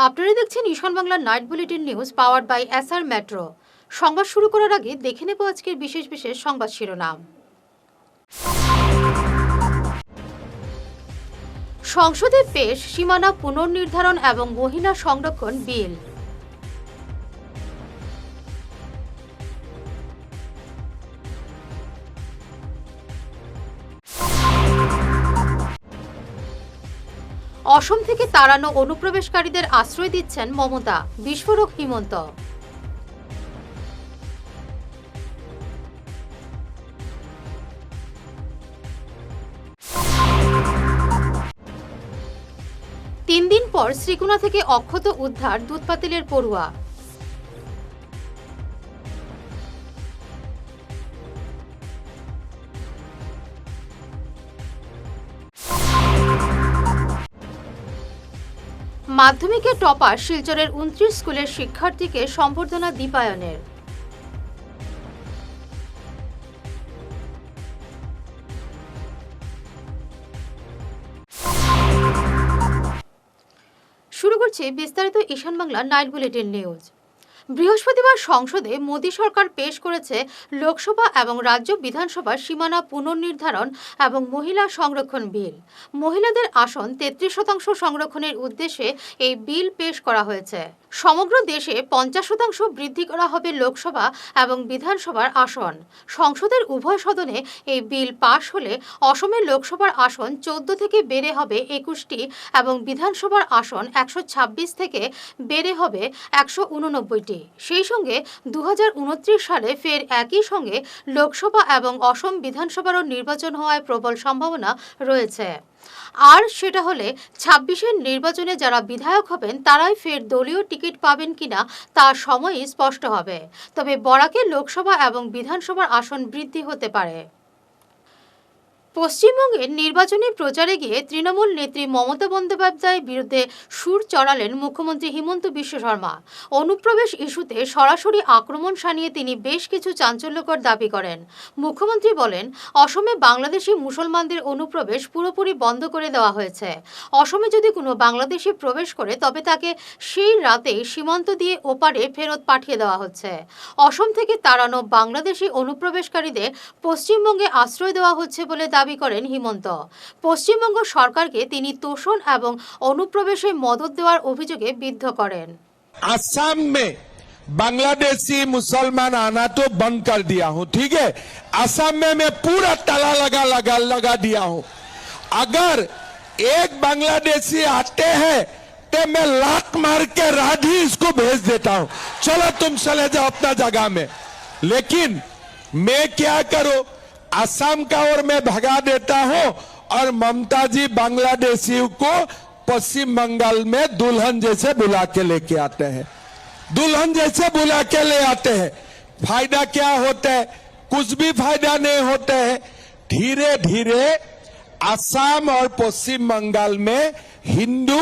আপনারা দেখছেন ঈশান বাংলার night bulletin news powered by S R metro. সংবাদ শুরু করার আগে দেখে নেব আজকের বিশেষ বিশেষ সংবাদ শিরোনাম। সংসদে পেশ সীমানা পুনর্নির্ধারণ এবং মহিলা সংরক্ষণ বিল। অসম থেকে তাড়ানো অনুপ্রবেশকারীদের আশ্রয় দিচ্ছেন মমতা, বিস্ফোরক হিমন্ত। তিন দিন পর শ্রীকুনা থেকে অক্ষত উদ্ধার দুধ পাতিলের পড়ুয়া। মাধ্যমিকে টপার শিলচরের 29 স্কুলের শিক্ষার্থীকে সম্বর্ধনা দীপায়নের। শুরু করছে বিস্তারিত ঈশান বাংলা নাইট বুলেটিন নিউজ। বৃহস্পতিবার সংসদে মোদী সরকার পেশ করেছে লোকসভা এবং রাজ্য বিধানসভার সীমানা পুনর্নির্ধারণ এবং মহিলা সংরক্ষণ বিল। মহিলাদের আসন 33% সংরক্ষণের উদ্দেশ্যে এই বিল পেশ করা হয়েছে। সমগ্র দেশে 50% বৃদ্ধি করা হবে লোকসভা এবং বিধানসভার আসন। সংসদের উভয় সদনে এই বিল পাশ হলে অসমের লোকসভার আসন 14 থেকে বেড়ে হবে 21টি এবং বিধানসভার আসন 126 থেকে বেড়ে হবে 189টি। সেই সঙ্গে 2029 সালে ফের একই সঙ্গে লোকসভা এবং অসম বিধানসভারও নির্বাচন হওয়ার প্রবল সম্ভাবনা রয়েছে। আর সেটা হলে 26-এর নির্বাচনে যারা বিধায়ক হবেন তারাই ফের দলীয় টিকিট পাবেন কিনা তার সময়ই স্পষ্ট হবে। তবে বরাকে লোকসভা এবং বিধানসভার আসন বৃদ্ধি হতে পারে। পশ্চিমবঙ্গের নির্বাচনী প্রচারে গিয়ে তৃণমূল নেত্রী মমতা বন্দ্যোপাধ্যায়ের বিরুদ্ধে সুর চড়ালেন মুখ্যমন্ত্রী হিমন্ত বিশ্ব শর্মা। অনুপ্রবেশ ইস্যুতে সরাসরি আক্রমণ শানিয়ে তিনি বেশ কিছু চাঞ্চল্যকর দাবি করেন। মুখ্যমন্ত্রী বলেন, অসমে বাংলাদেশি মুসলমানদের অনুপ্রবেশ পুরোপুরি বন্ধ করে দেওয়া হয়েছে। অসমে যদি কোনো বাংলাদেশি প্রবেশ করে তবে তাকে সেই রাতেই সীমান্ত দিয়ে ওপারে ফেরত পাঠিয়ে দেওয়া হচ্ছে। অসম থেকে তাড়ানো বাংলাদেশি অনুপ্রবেশকারীদের পশ্চিমবঙ্গে আশ্রয় দেওয়া হচ্ছে বলে দাবি করেন হিমন্ত। পশ্চিমবঙ্গ সরকারকে তিনি তোষণ এবং অনুপ্রবেশে মদত দেওয়ার অভিযোগে বিদ্ধ করেন। आसाम में बांग्लादेशी मुसलमान आना तो बंद कर दिया हूं, ठीक है। असम में मैं पूरा ताला लगा दिया हूं। अगर एक बांग्लादेशी आते हैं तो मैं लात मार के राधी इसको भेज देता हूं, चलो तुम चले जाओ अपना जगह में। लेकिन मैं क्या करूं, असम का और मैं भगा देता हूं और ममता जी बांग्लादेशियों को पश्चिम बंगाल में दुल्हन जैसे बुला के लेके आते हैं, दुल्हन जैसे बुला के ले आते हैं। फायदा क्या होता है? कुछ भी फायदा नहीं होता है। धीरे धीरे असम और पश्चिम बंगाल में हिंदू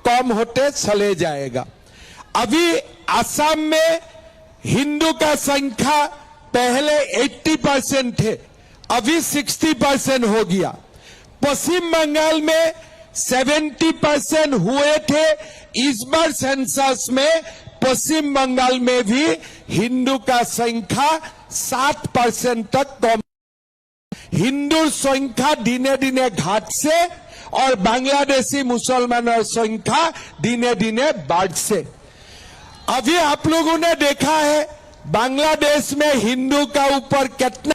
कम होते चले जाएगा। अभी असम में हिंदू का संख्या पहले 80% थे, अभी 60% हो गया। पश्चिम बंगाल में 70% हुए थे। इस बार सेंसस में पश्चिम बंगाल में भी हिंदू का संख्या 7% तक कम। हिंदू संख्या दिने दिने घाट से और बांग्लादेशी मुसलमानों संख्या दिने दिने बढ़ से। अभी आप लोगों ने देखा है बांग्लादेश में हिंदू का ऊपर कितना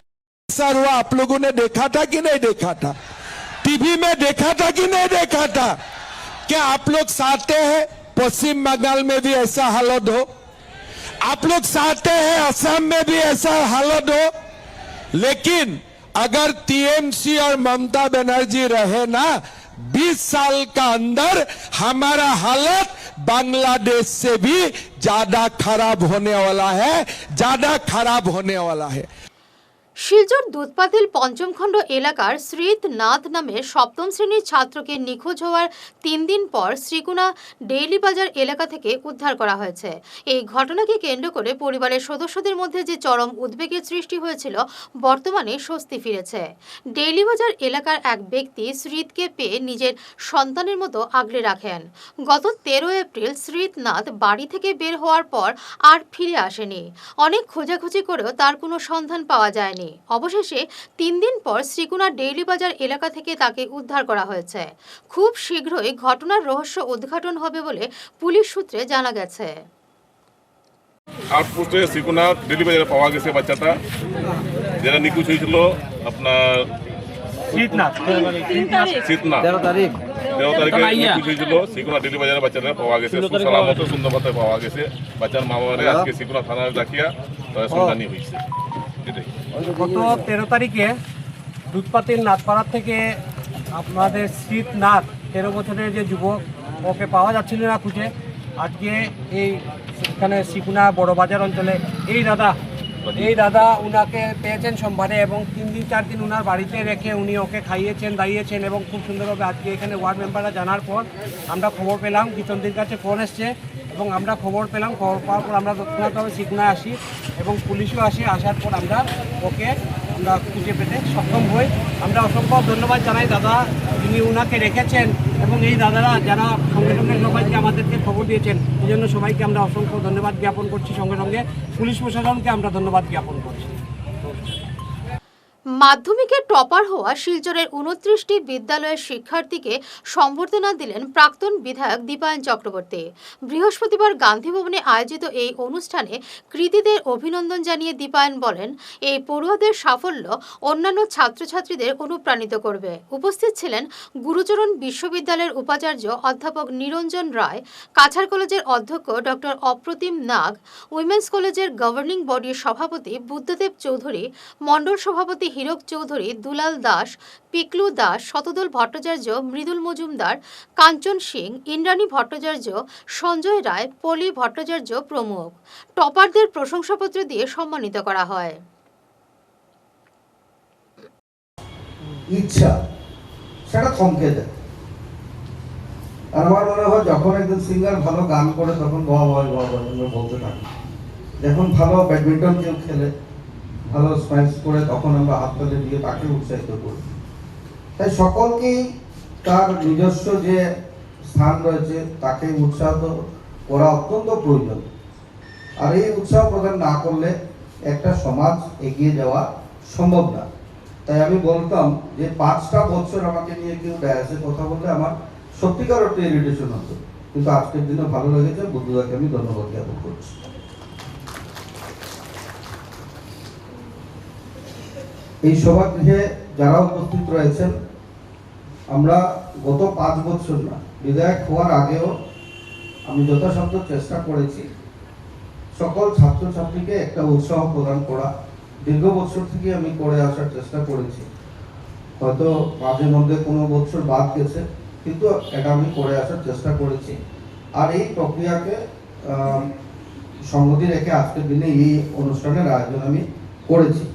असर हुआ, आप लोगों ने देखा था कि नहीं देखा था? टीवी में देखा था कि नहीं देखा था? क्या आप लोग चाहते हैं पश्चिम बंगाल में भी ऐसा हालत हो? आप लोग चाहते हैं असम में भी ऐसा हालत हो? लेकिन अगर टीएमसी और ममता बनर्जी रहे ना 20 साल का अंदर हमारा हालत बांग्लादेश से भी ज्यादा खराब होने वाला है, ज्यादा खराब होने वाला है। শিলচর দুধপাতিল পঞ্চম খণ্ড এলাকার শ্রীত নাথ নামের সপ্তম শ্রেণীর ছাত্রকে নিখোঁজ হওয়ার 3 দিন পর শ্রীকুনা ডেইলি বাজার এলাকা থেকে উদ্ধার করা হয়েছে। এই ঘটনাকে কেন্দ্র করে পরিবারের সদস্যদের মধ্যে যে চরম উদ্বেগের সৃষ্টি হয়েছিল, বর্তমানে স্বস্তি ফিরেছে। ডেইলি বাজার এলাকার এক ব্যক্তি শ্রীতকে পেয়ে নিজের সন্তানের মতো আগলে রাখেন। গত 13 এপ্রিল শ্রীত নাথ বাড়ি থেকে বের হওয়ার পর আর ফিরে আসেনি। অনেক খোঁজাখুঁজি করেও তার কোনো সন্ধান পাওয়া যায়নি। অবশেষে 3 দিন পর শ্রীকুনা ডেইলি বাজার এলাকা থেকে তাকে উদ্ধার করা হয়েছে। খুব শীঘ্রই ঘটনার রহস্য উদ্ঘাটন হবে বলে পুলিশ সূত্রে জানা গেছে। আউটপোস্টে শ্রীকুনা ডেইলি বাজারে পাওয়া গেছে বাচ্চাটা, যেটা নিখোঁজ হয়েছিল আপনার শীতনাথ 13 তারিখে নিখোঁজ হয়েছিল। শ্রীকুনা ডেইলি বাজারে বাচ্চাটা পাওয়া গেছে, সুসালামত সুন্দরভাবে পাওয়া গেছে। বাচ্চার মা বাবারে আজকে শ্রীকুনা থানায় ডাকিয়া সন্ধানী হয়েছে। গত 13 তারিখে দুধপাতিল নাথপাড়া থেকে আপনাদের শীত নাথ 13 বছরের যে যুবক, ওকে পাওয়া যাচ্ছিল না খুঁজে। আজকে এখানে শ্রীকুনা বড় বাজার অঞ্চলে এই দাদা উনাকে পেয়েছেন সোমবারে, এবং 3 দিন 4 দিন উনার বাড়িতে রেখে উনি ওকে খাইয়েছেন দাইয়েছেন, এবং খুব সুন্দরভাবে আজকে এখানে ওয়ার্ড মেম্বাররা জানার পর আমরা খবর পেলাম, কিচনদির কাছে ফোন এসছে এবং আমরা খবর পেলাম। খবর পাওয়ার পর আমরা তৎক্ষণাৎভাবে শ্রীকুনায় আসি এবং পুলিশও আসার পর আমরা ওকে খুঁজে পেতে সক্ষম হই। আমরা অসংখ্য ধন্যবাদ জানাই দাদা, যিনি উনাকে রেখেছেন, এবং এই দাদারা যারা সঙ্গে সঙ্গে সবাইকে আমাদেরকে খবর দিয়েছেন, এই জন্য সবাইকে আমরা অসংখ্য ধন্যবাদ জ্ঞাপন করছি। সঙ্গে সঙ্গে পুলিশ প্রশাসনকে আমরা ধন্যবাদ জ্ঞাপন করছি। মাধ্যমিকে টপার হওয়া শিলচরের 29টি বিদ্যালয়ের শিক্ষার্থীকে সম্বর্ধনা দিলেন প্রাক্তন বিধায়ক দীপায়ন চক্রবর্তী। বৃহস্পতিবার গান্ধী ভবনে আয়োজিত এই অনুষ্ঠানে কৃতীদের অভিনন্দন জানিয়ে দীপায়ন বলেন, এই পড়ুয়াদের সাফল্য অন্যান্য ছাত্রছাত্রীদের অনুপ্রাণিত করবে। উপস্থিত ছিলেন গুরুচরণ বিশ্ববিদ্যালয়ের উপাচার্য অধ্যাপক নিরঞ্জন রায়, কাছাড় কলেজের অধ্যক্ষ ডক্টর অপ্রতিম নাগ, উইমেন্স কলেজের গভর্নিং বডির সভাপতি বুদ্ধদেব চৌধুরী, মণ্ডল সভাপতি হীরক চৌধুরী, দুলাল দাস, পিকলু দাস, শতদল ভট্টাচার্য, মৃদুল মজুমদার, কাঞ্চন সিং, ইন্দ্রাণী ভট্টাচার্য, সঞ্জয় রায়, পলি ভট্টাচার্য প্রমুখ। টপারদের প্রশংসাপত্র দিয়ে সম্মানিত করা হয়। ইচ্ছা সেটা থমকে যায়। আর আমার মনে হয় যখন একজন সিঙ্গার ভালো গান করে তখন বাবা আমরা বলতে থাকি, যখন ভালো ব্যাডমিন্টন কেউ খেলে, ভালো স্ম্যাশ করে, তখন আমরা হাততালি দিয়ে তাকে উৎসাহিত করি। তাই সকলকেই তার নিজস্ব যে স্থান রয়েছে তাকে উৎসাহ করা অত্যন্ত প্রয়োজন। আর এই উৎসাহ প্রদান না করলে একটা সমাজ এগিয়ে যাওয়া সম্ভব না। তাই আমি বলতাম যে 5টা বছর আমাকে নিয়ে কেউ ডায়াসে কথা বললে আমার সত্যিকার অর্থে ইরিটেশন হতো, কিন্তু আজকের দিনে ভালো লেগেছে। বুদ্ধদাকে আমি ধন্যবাদ জ্ঞাপন করছি। এই সভাগৃহে যারা উপস্থিত রয়েছেন, আমরা গত 5 বছর না, বিধায়ক হওয়ার আগেও আমি যথাসাধ্য চেষ্টা করেছি সকল ছাত্রছাত্রীকে একটা উৎসাহ প্রদান করা। দীর্ঘ বছর থেকে আমি করে আসার চেষ্টা করেছি, হয়তো মাঝে মধ্যে কোনো বছর বাদ গেছে, কিন্তু এটা আমি করে আসার চেষ্টা করেছি। আর এই প্রক্রিয়াকে সংগতি রেখে আজকের দিনে এই অনুষ্ঠানের আয়োজন আমি করেছি।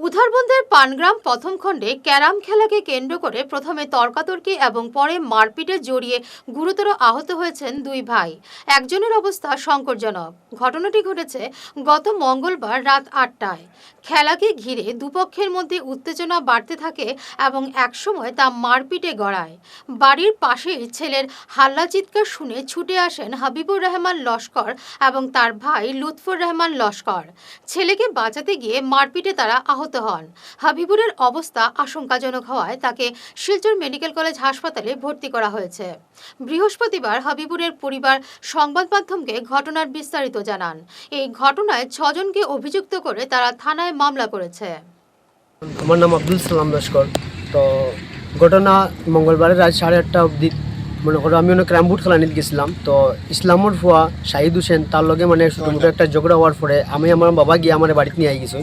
উধারবন্দের পানগ্রাম প্রথম খণ্ডে ক্যারাম খেলাকে কেন্দ্র করে প্রথমে তর্কাতর্কি এবং পরে মারপিটে জড়িয়ে গুরুতর আহত হয়েছেন 2 ভাই। একজনের অবস্থা সংকটজনক। ঘটনাটি ঘটেছে গত মঙ্গলবার রাত 8টায়। খেলাকে ঘিরে দুপক্ষের মধ্যে উত্তেজনা বাড়তে থাকে এবং একসময় তা মারপিটে গড়ায়। বাড়ির পাশেই ছেলের হাল্লা চিৎকার শুনে ছুটে আসেন হাবিবুর রহমান লস্কর এবং তার ভাই লুৎফর রহমান লস্কর। ছেলেকে বাঁচাতে গিয়ে মারপিটে তারা আহত হন। হাবিবুরের অবস্থা আশঙ্কাজনক হওয়ায় তাকে শিলচর মেডিকেল কলেজ হাসপাতালে ভর্তি করা হয়েছে। বৃহস্পতিবার হাবিবুরের পরিবার সংবাদ মাধ্যমকে ঘটনার বিস্তারিত জানান। এই ঘটনায় 6 জনকে অভিযুক্ত করে তারা থানায় মামলা করেছে। আমার নাম আব্দুল সালাম লস্কর। তো ঘটনা মঙ্গলবারে রাত 8:30 অবধি মনে করো আমি অনেক ক্যারাম বোর্ড খেলা নিতে গেছিলাম। তো ইসলামর ফুয়া শাহিদ হোসেন তার লগে মানে ছোটো একটা ঝগড়া হওয়ার পরে আমি আমার বাবা গিয়ে আমার বাড়িতে নিয়ে গেছি।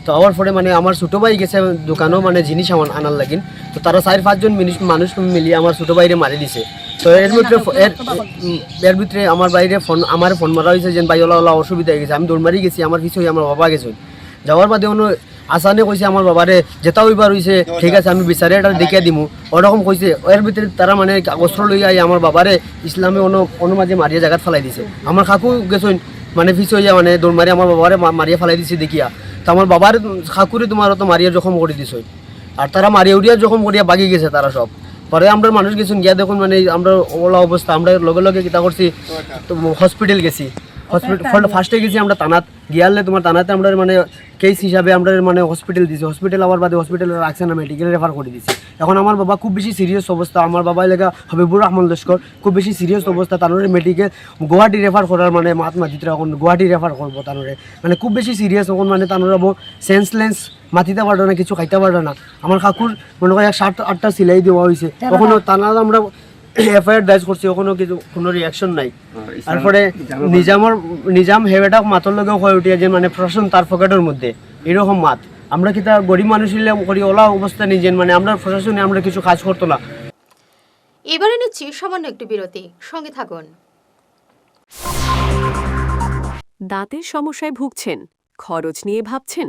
তো হওয়ার পরে মানে আমার ছোটো ভাই গেছে দোকানও মানে জিনিস আমার আনার লাগিন। তো তারা 4-5 জন মানুষ মিলিয়ে আমার ছোটো ভাইরে মারি দিছে। তো এর ভিতরে আমার বাইরে ফোন মারা হয়েছে যে ভাই ওলা অসুবিধা হয়ে গেছে। আমি দৌড় মারি গেছি, আমার পিছু আমার বাবা গেছে। যাওয়ার বাদে আসানে কইছে আমার বাবারে যেটা হইবার হইছে ঠিক আছে আমি বিচারে এটা দেখিয়ে দিমু ওরকম কইছে এর ভিতরে তারা মানে অস্ত্র লইয়া আমার বাবারে ইসলামে অনুমাঝে মারিয়া জায়গাত ফেলাই দিছে আমার কাকু গেছেন মানে ফিস হইয়া মানে দৌড় মারি আমার বাবারে মারিয়া ফেলাই দিছে দেখিয়া তো আমার বাবার কাকুরে তোমার তো মারিয়া জখম করে দিছ আর তারা মারিয়া উড়িয়া জখম করিয়া বাগি গেছে তারা সব পরে আমরা মানুষ গেছেন গিয়া দেখুন মানে আমরা ওলা অবস্থা আমরা লগে লগে কিতা করছি তো হসপিটাল গেছি হসপিটাল ফার্স্টে গেছি আমরা থানাত গিয়ালে তোমার থানাতে আমরা মানে কেস হিসাবে আমরা মানে হসপিটাল দিছি হসপিটাল আবার বাদে হসপিটালে রাখছে না মেডিকেল রেফার করে দিছি এখন আমার বাবা খুব বেশি সিরিয়াস অবস্থা আমার বাবা লেখা হাবিবুর রহমান লস্কর খুব বেশি সিরিয়াস অবস্থা তার মেডিকেল গুয়াহাটি রেফার করার মানে মাতমা চিত্রা এখন গুয়াহাটি রেফার করবো তার মানে খুব বেশি সিরিয়াস এখন মানে তার সেন্সলেন্স মাতিতে পারবে না কিছু খাইতে পারবে না আমার কাকুর মনে হয় 7-8টা সিলাই দেওয়া হয়েছে তখনও তারা আমরা এফআইআর দায়ের করছি ওখানেও কিছু কোনো রিয়াকশন নাই তারপরে নিজাম হেবেটা মাতর লগেও হয়ে উঠিয়া যে মানে প্রশাসন তার পকেটের মধ্যে এরকম মাত আমরা কি তা গরিব মানুষ হইলে করি ওলা অবস্থা নিজের মানে আমরা প্রশাসনে আমরা কিছু কাজ করতো না। এবারে নিচ্ছি সামান্য একটু বিরতি, সঙ্গে থাকুন। দাঁতের সমস্যায় ভুগছেন, খরচ নিয়ে ভাবছেন,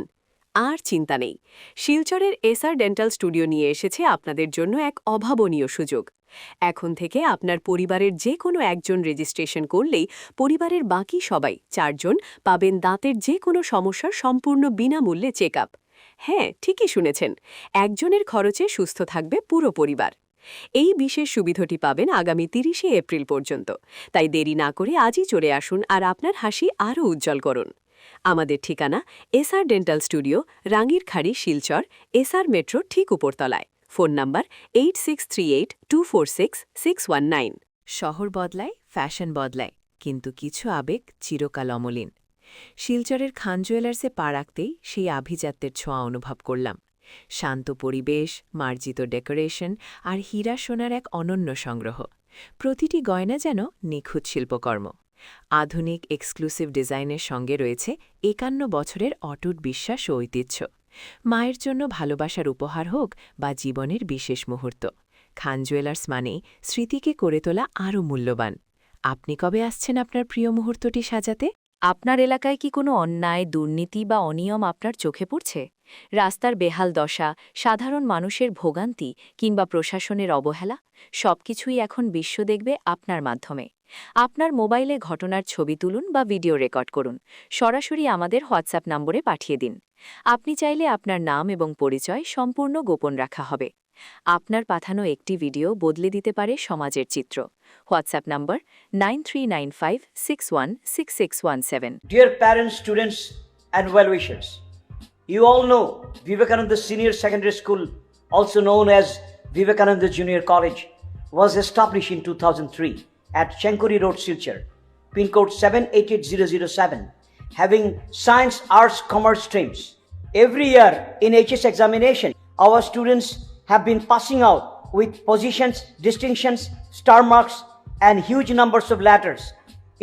আর চিন্তা নেই। শিলচরের এসআর ডেন্টাল স্টুডিও নিয়ে এসেছে আপনাদের জন্য এক অভাবনীয় সুযোগ। এখন থেকে আপনার পরিবারের যে কোনো একজন রেজিস্ট্রেশন করলেই পরিবারের বাকি সবাই 4 জন পাবেন দাঁতের যে কোনো সমস্যার সম্পূর্ণ বিনামূল্যে চেক আপ। হ্যাঁ, ঠিকই শুনেছেন, একজনের খরচে সুস্থ থাকবে পুরো পরিবার। এই বিশেষ সুবিধাটি পাবেন আগামী 30শে এপ্রিল পর্যন্ত। তাই দেরি না করে আজই চলে আসুন আর আপনার হাসি আরও উজ্জ্বল করুন। আমাদের ঠিকানা SR dental studio, Rangirkhari, Silchar, SR metro ঠিক উপরতলায়। Phone number 8638246619। শহর বদলায়, ফ্যাশন বদলায়, কিন্তু কিছু আবেগ চিরকাল অমলিন। শিলচরের খান জুয়েলার্সে পা রাখতেই সেই আভিজাত্যের ছোঁয়া অনুভব করলাম। শান্ত পরিবেশ, মার্জিত ডেকোরেশন আর হীরা সোনার এক অনন্য সংগ্রহ। প্রতিটি গয়না যেন নিখুঁত শিল্পকর্ম। আধুনিক এক্সক্লুসিভ ডিজাইনের সঙ্গে রয়েছে 51 বছরের অটুট বিশ্বাস ও ঐতিহ্য। মায়ের জন্য ভালোবাসার উপহার হোক বা জীবনের বিশেষ মুহূর্ত, খান জুয়েলার্স মানেই স্মৃতিকে করে তোলা আরও মূল্যবান। আপনি কবে আসছেন আপনার প্রিয় মুহূর্তটি সাজাতে? আপনার এলাকায় কি কোনো অন্যায়, দুর্নীতি বা অনিয়ম আপনার চোখে পড়ছে? রাস্তার বেহাল দশা, সাধারণ মানুষের ভোগান্তি কিংবা প্রশাসনের অবহেলা, সবকিছুই এখন বিশ্ব দেখবে আপনার মাধ্যমে। আপনার মোবাইলে ঘটনার ছবি তুলুন বা ভিডিও রেকর্ড করুন, সরাসরি আমাদের হোয়াটসঅ্যাপ নম্বরে পাঠিয়ে দিন। আপনি চাইলে আপনার নাম এবং পরিচয় সম্পূর্ণ গোপন রাখা হবে। আপনার পাঠানো একটি ভিডিও বদলে দিতে পারে সমাজের চিত্র। WhatsApp number 9395616617। Dear parents, students, and well-wishers, you all know Vivekananda Senior Secondary School, also known as Vivekananda Junior College, was established in 2003 at Chenkuri Road, Silchar, pin code 788007, having science, arts, commerce streams. Every year in HS examination, our students have been passing out with positions, distinctions, star marks, and huge numbers of letters.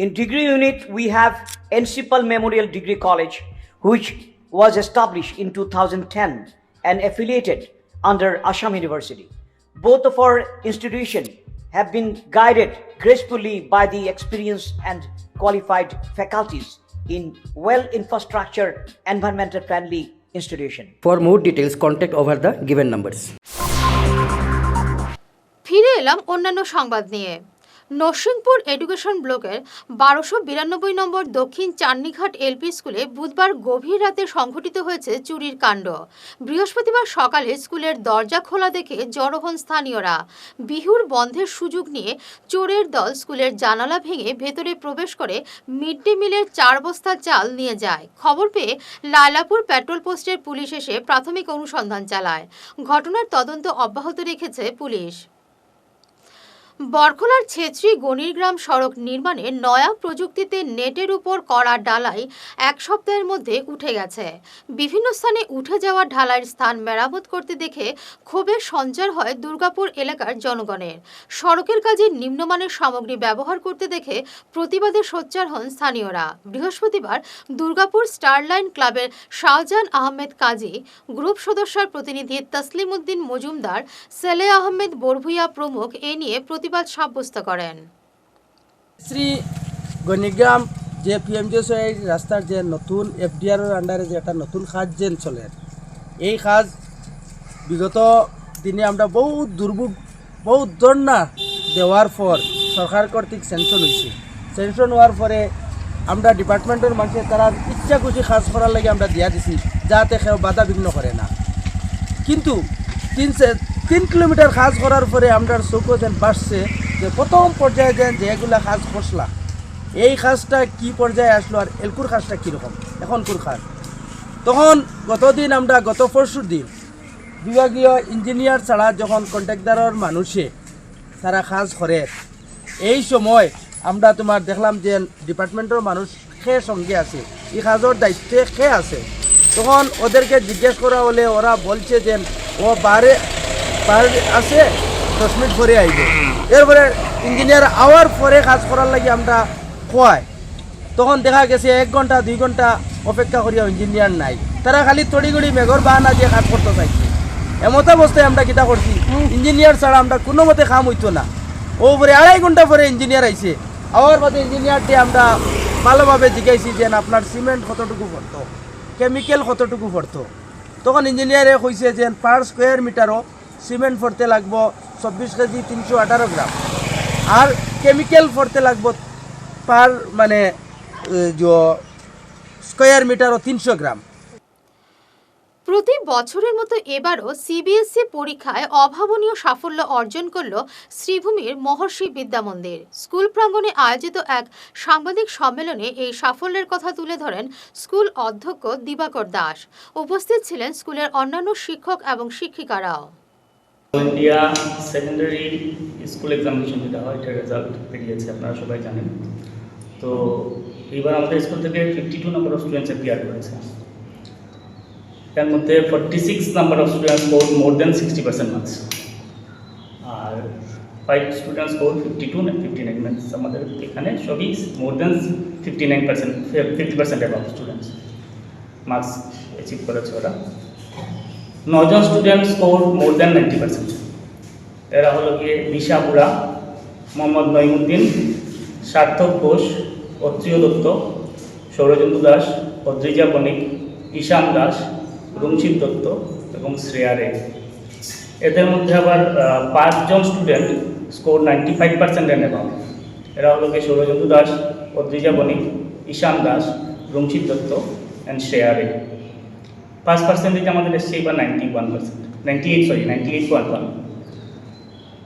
In degree unit, we have Encipal Memorial Degree College, which was established in 2010 and affiliated under Assam University. Both of our institutions have been guided gracefully by the experienced and qualified faculties in well-infrastructure, environmental-friendly institution. For more details, contact over the given numbers. ফিরে এলাম অন্যান্য সংবাদ নিয়ে। Narsinghpur education ব্লকের 1292 নম্বর দক্ষিণ Channighat LP স্কুলে বুধবার গভীর রাতে সংঘটিত হয়েছে চুরির কাণ্ড। বৃহস্পতিবার সকালে স্কুলের দরজা খোলা দেখে জড়ো হন স্থানীয়রা। বিহুর বন্ধের সুযোগ নিয়ে চোরের দল স্কুলের জানালা ভেঙে ভেতরে প্রবেশ করে মিড ডে মিলের 4 বস্তা চাল নিয়ে যায়। খবর পেয়ে লায়লাপুর পেট্রোল পোস্টের পুলিশ এসে প্রাথমিক অনুসন্ধান চালায়। ঘটনার তদন্ত অব্যাহত রেখেছে পুলিশ। বরখলার ছেত্রী গণিরগ্রাম সড়ক নির্মাণে নয়া প্রযুক্তিতে নেটের উপর করা ঢালাই 1 সপ্তাহের মধ্যে উঠে গেছে। বিভিন্ন স্থানে উঠে যাওয়া ঢালাইয়ের স্থান মেরামত করতে দেখে ক্ষোভের সঞ্চার হয় দুর্গাপুর এলাকার জনগণের। সড়কের কাজে নিম্নমানের সামগ্রী ব্যবহার করতে দেখে প্রতিবাদে সোচ্চার হন স্থানীয়রা। বৃহস্পতিবার দুর্গাপুর স্টারলাইন ক্লাবের শাহজাহান আহমেদ কাজী, গ্রুপ সদস্যের প্রতিনিধি তসলিম উদ্দিন মজুমদার, সেলে আহমেদ বরভুইয়া প্রমুখ এ নিয়ে প্রতিবাদ সাব্যস্ত করেন। শ্রী গণিগ্রাম যে পিএমজিএস রাস্তার যে নতুন এফডিআর আন্ডারে যে একটা নতুন কাজ যেন চলে এই কাজ বিগত দিনে আমরা বহুত দুর্ভোগ বহুত ধর্ণা দেওয়ার পর সরকার কর্তৃক স্যাংশন হয়েছে। স্যাংশন হওয়ার পরে আমরা ডিপার্টমেন্টের মানুষের তারা ইচ্ছা খুশি কাজ করার লাগে আমরা দিয়া দিছি, যাতে কেউ বাধা বিঘ্ন করে না। কিন্তু 3 কিলোমিটার কাজ করার পরে আমরা চোখও যেন বাড়ছে যে প্রথম পর্যায়ে যেগুলা কাজ করছিলা এই কাজটা কি পর্যায়ে আসলো আর এলকুর কাজটা কীরকম এখনকুর কাজ। তখন গত পরশু দিন বিভাগীয় ইঞ্জিনিয়ার ছাড়া যখন কন্ট্রাক্টরের মানুষে তারা কাজ করে, এই সময় আমরা তোমার দেখলাম যে ডিপার্টমেন্টের মানুষ খেয়ে সঙ্গে আছে, এই কাজের দায়িত্বে খেয়ে আছে। তখন ওদেরকে জিজ্ঞেস করা হলে ওরা বলছে যে ও বাইরে আছে 10 মিনিট পরে আইবে। এরপরে ইঞ্জিনিয়ার আওয়ার পরে কাজ করার লাগে আমরা খোয়াই, তখন দেখা গেছে 1 ঘন্টা 2 ঘন্টা অপেক্ষা করিয়া ইঞ্জিনিয়ার নাই, তারা খালি তড়িগড়ি মেঘর বাহানা দিয়ে কাজ করতে চাইছে। এমত অবস্থায় আমরা কিতা করছি, ইঞ্জিনিয়ার ছাড়া আমরা কোনো মতে কাম হইতো না। ও পরে 2.5 ঘন্টা পরে ইঞ্জিনিয়ার আইছে, আওয়ার বাদে ইঞ্জিনিয়ার দিয়ে আমরা ভালোভাবে জিজ্ঞাসি যে আপনার সিমেন্ট কতটুকু পড়তো, কেমিক্যাল কতটুকু পড়তো। তখন ইঞ্জিনিয়ারে কইছে যে পার স্কোয়ার মিটারও সিমেন্ট পড়তে লাগবো 24 কেজি 318 গ্রাম, আর কেমিক্যাল পড়তে লাগবো পার মানে স্কোয়ার মিটারও 300 গ্রাম। প্রতি বছরের মতো এবারও সিবিএসই পরীক্ষায় অভাবনীয় সাফল্য অর্জন করল শ্রীভূমির মহর্ষি বিদ্যা মন্দির। স্কুল প্রাঙ্গণে আয়োজিত এক সাংবাদিক সম্মেলনে এই সাফল্যের কথা তুলে ধরেন স্কুল অধ্যক্ষ দিবাকর দাস। উপস্থিত ছিলেন স্কুলের অন্যান্য শিক্ষক এবং শিক্ষিকারাও। ইন্ডিয়া সেকেন্ডারি স্কুল এক্সামিনেশন যেটা হয় এটার রেজাল্ট বেরিয়েছে, আপনারা সবাই জানেন। তো এইবার আমাদের স্কুল থেকে 52 নাম্বার অফ স্টুডেন্টস অ্যাপিয়ার করেছে। এর মধ্যে 46 number of students score more than 60% marks, আর 5 স্টুডেন্টস স্কোর 52 and 59 মিনস। আমাদের এখানে সবই more than 59%, 50% above students marks achieve করেছে ওরা। 9 জন স্টুডেন্ট স্কোর মোর দেন 90%। এরা হলো গিয়ে দিশা বুড়া, মোহাম্মদ নঈমুদ্দিন, সার্থক ঘোষ, অত্রিয় দত্ত, সৌরজন্তু দাস, অদ্রিজা বণিক, ঈশান দাস, রুমশিদ দত্ত এবং শ্রেয়া রে। এদের মধ্যে আবার 5 জন স্টুডেন্ট স্কোর 95% অ্যান্ড অ্যাবাভ। এরা হলো গিয়ে সৌরজন্তু দাস, অদ্রিজা বণিক, ঈশান দাস, রুমশিদ দত্ত অ্যান্ড শ্রেয়া রে। 5% আমাদের এসছে এবার 98.1।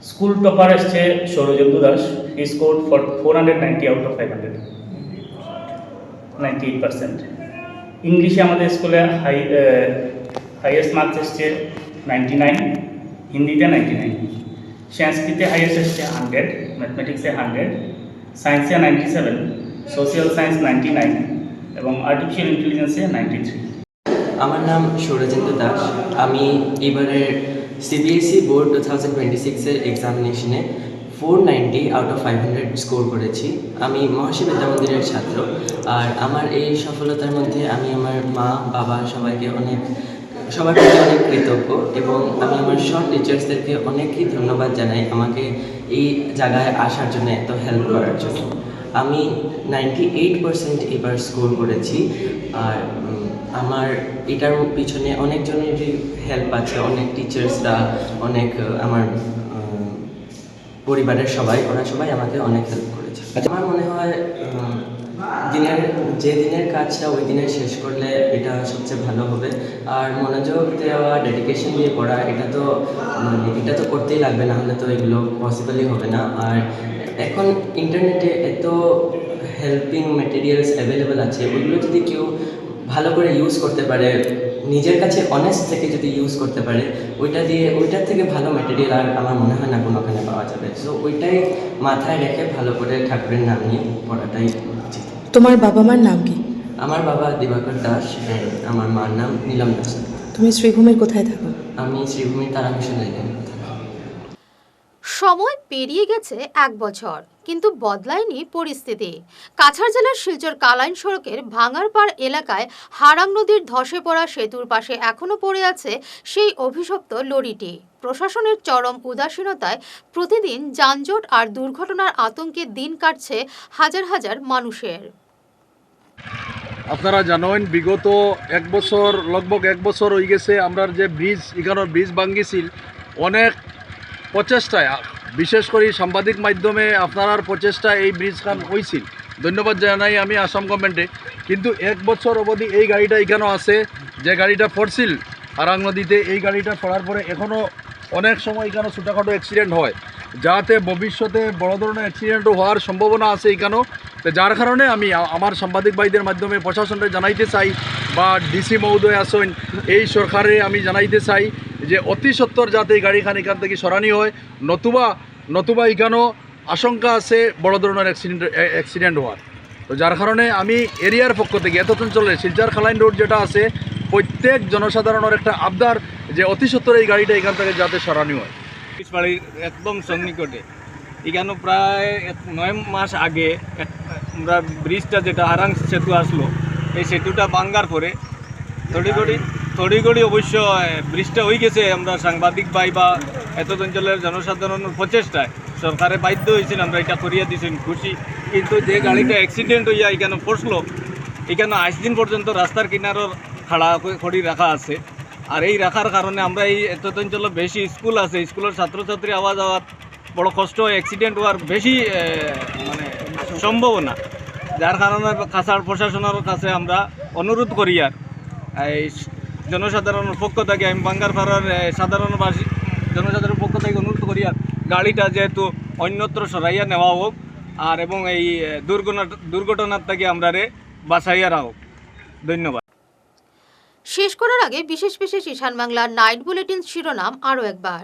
স্কুল টপার এসছে Sourajantu Das, he score 490 out of 500, 98%। ইংলিশে আমাদের স্কুলে হাইয়েস্ট মার্কস এসছে 99, হিন্দিতে 99, সংস্কৃতে হাইয়েস্ট এসছে 100, ম্যাথমেটিক্সে 100, সায়েন্সে 97, সোশিয়াল সায়েন্স 99 এবং আর্টিফিশিয়াল ইন্টেলিজেন্সে 93। আমার নাম সৌরজেন্দ্র দাস। আমি এবারের সিবিএসই বোর্ড 2026-এর এক্সামিনেশনে 490 আউট অফ 500 স্কোর করেছি। আমি মহর্ষি বিদ্যা মন্দিরের ছাত্র, আর আমার এই সফলতার মধ্যে আমি আমার মা বাবা সবার প্রতি অনেক কৃতজ্ঞ, এবং আমি আমার সব টিচার্সদেরকে অনেকই ধন্যবাদ জানাই আমাকে এই জায়গায় আসার জন্য, এত হেল্প করার জন্য। আমি 98% এবার স্কোর করেছি, আর আমার এটার পিছনে অনেকজনেরই হেল্প আছে, অনেক টিচার্সরা, অনেক আমার পরিবারের ওরা সবাই আমাকে অনেক হেল্প করেছে। আমার মনে হয় দিনের কাজটা ওই দিনে শেষ করলে এটা সবচেয়ে ভালো হবে। আর মনোযোগ দেওয়া, ডেডিকেশন দিয়ে পড়া, এটা তো করতেই লাগবে, না হলে তো এগুলো পসিবলই হবে না। আর এখন ইন্টারনেটে এত হেল্পিং ম্যাটেরিয়ালস অ্যাভেলেবেল আছে, ওইগুলো যদি কেউ ভালো করে ইউজ করতে পারে, নিজের কাছে অনেস্ট থেকে যদি ইউজ করতে পারে, ওইটার থেকে ভালো ম্যাটেরিয়াল আর আমার মনে হয় না কোনোখানে পাওয়া যাবে। সো ওইটাই মাথায় রেখে ভালো করে ঠাকুরের নাম নিয়ে পড়াটাই উচিত। তোমার বাবা মার নাম কি? আমার বাবা দিবাকর দাস, আমার মার নাম নীলম দাস। তুমি শ্রীভূমির কোথায় থাকো? আমি শ্রীভূমির তারা মিশন লাইনে। সময় পেরিয়ে গেছে 1 বছর, কিন্তু বদলায়নি পরিস্থিতি। কাছাড় জেলার শিলচর কালাইন সড়কের ভাঙারপাড় এলাকায় হারাং নদীর ধসে পড়া সেতুর পাশে এখনও পড়ে আছে সেই অভিশপ্ত লরিটি। প্রশাসনের চরম উদাসীনতায় প্রতিদিন যানজট আর দুর্ঘটনার আতঙ্কে দিন কাটছে হাজার হাজার মানুষের। আপনারা জানেন বিগত লগভগ এক বছর হয়ে গেছে আমরা যে ব্রিজ এখানের ব্রিজ ভাঙ্গিছিল অনেক প্রচেষ্টায় বিশেষ করে সাংবাদিক মাধ্যমে আপনার প্রচেষ্টা এই ব্রিজখান হয়েছিল ধন্যবাদ জানাই আমি আসাম গভর্নমেন্টে কিন্তু এক বছর অবধি এই গাড়িটা এখানেও আছে যে গাড়িটা পড়ছিল আরাং নদীতে এই গাড়িটা পড়ার পরে এখনও অনেক সময় এখানে ছোটোখাটো অ্যাক্সিডেন্ট হয় যাতে ভবিষ্যতে বড় ধরনের অ্যাক্সিডেন্টও হওয়ার সম্ভাবনা আছে এখানেও তো যার কারণে আমি আমার সাংবাদিক ভাইদের মাধ্যমে প্রশাসনকে জানাইতে চাই বা ডিসি মহোদয় আসেন এই সরকারে আমি জানাইতে চাই যে অতি সত্বর যাতে এই গাড়িখান এখান থেকে সরানি হয় নতুবা এখানেও আশঙ্কা আছে বড় ধরনের অ্যাক্সিডেন্ট হওয়ার তো যার কারণে আমি এরিয়ার পক্ষ থেকে এত অঞ্চলের শিলচর খালাইন রোড যেটা আছে প্রত্যেক জনসাধারণের একটা আবদার যে অতি সত্বর এই গাড়িটা এখান থেকে যাতে সরানি হয়। বাড়ির একদম সন্নিকটে এখানে প্রায় 9 মাস আগে আমরা ব্রিজটা যেটা আরাং সেতু আসলো এই সেতুটা ভাঙ্গার পরে তড়িঘড়ি অবশ্য ব্রিজটা হয়ে গেছে আমরা সাংবাদিক ভাই বা এত অঞ্চলের জনসাধারণের প্রচেষ্টায় সরকারে বাধ্য হয়েছেন আমরা এটা করিয়ে দিয়েছেন খুশি কিন্তু যে গাড়িটা অ্যাক্সিডেন্ট হইয়া এখানে পড়লো এখানে 8 দিন পর্যন্ত রাস্তার কিনারর খাড়া খড়ি রাখা আছে আর এই রাখার কারণে আমরা এই এত অঞ্চলে বেশি স্কুল আছে স্কুলের ছাত্রছাত্রী আওয়া যাওয়ার বড় কষ্ট অ্যাক্সিডেন্ট হওয়ার বেশি মানে সম্ভাবনা যার কারণে কাছাড় প্রশাসনের কাছে আমরা অনুরোধ করি আর এই জনসাধারণের পক্ষ থেকে আমি বাঙ্গারপাড়ার জনসাধারণের পক্ষ থেকে অনুরোধ করি আর গাড়িটা যেহেতু অন্যত্র সরাইয়া নেওয়া হোক আর এবং এই দুর্ঘটনার থেকে আমরা বাঁচাইয়া রাখো। ধন্যবাদ। শেষ করার আগে বিশেষ ঈশান বাংলার নাইট বুলেটিন শিরোনাম আরও একবার।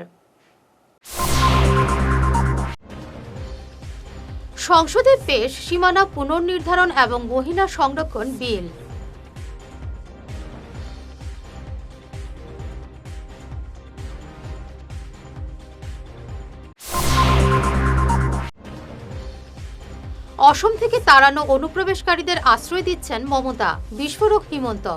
সংসদে পেশ সীমানা পুনর্নির্ধারণ এবং মহিলা সংরক্ষণ বিল। অসম থেকে তাড়ানো অনুপ্রবেশকারীদের আশ্রয় দিচ্ছেন মমতা, বিস্ফোরক হিমন্ত।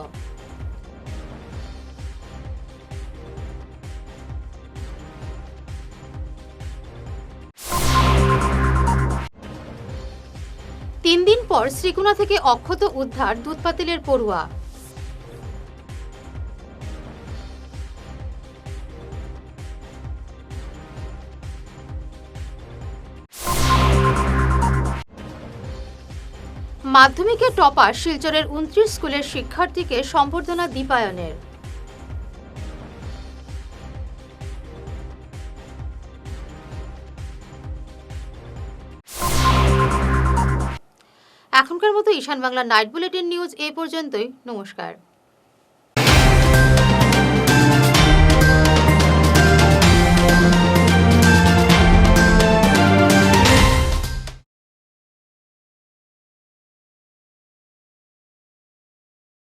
তিন দিন পর শ্রীকুনা থেকে অক্ষত উদ্ধার দুধপাতিলের পড়ুয়া। মাধ্যমিকে টপার শিলচরের 29 স্কুলের শিক্ষার্থীকে সম্বর্ধনা দীপায়নের। এখনকার মতো ঈশান বাংলা নাইট বুলেটিন নিউজ এই পর্যন্তই। নমস্কার।